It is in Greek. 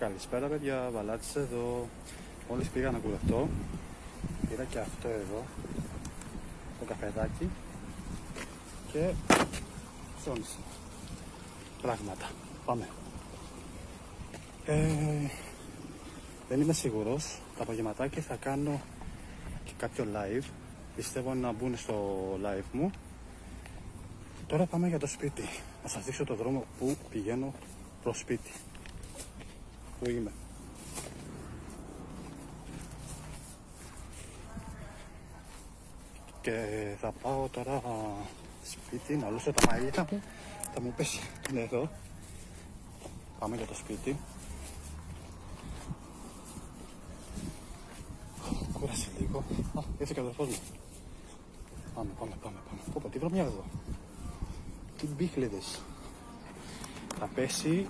Καλησπέρα παιδιά, Βαλάτης εδώ. Μόλις πήγα να κουρευτώ. Πήρα και αυτό εδώ, το καφεδάκι και ψώνισα πράγματα. Πάμε. Δεν είμαι σίγουρος. Το απογευματάκι θα κάνω και κάποιο live. Πιστεύω να μπουν στο live μου. Τώρα πάμε για το σπίτι. Να σας δείξω το δρόμο που πηγαίνω προς σπίτι. Πού είμαι. Και θα πάω τώρα σπίτι να λούσω τα μαλλιά μου. Θα μου πέσει. Είναι εδώ. Πάμε για το σπίτι. Κούρασε λίγο. Ήρθε και ο αδερφός μου. Πάμε. Πω, τι βρωμιά εδώ. Τι μπίχλιδες. Θα πέσει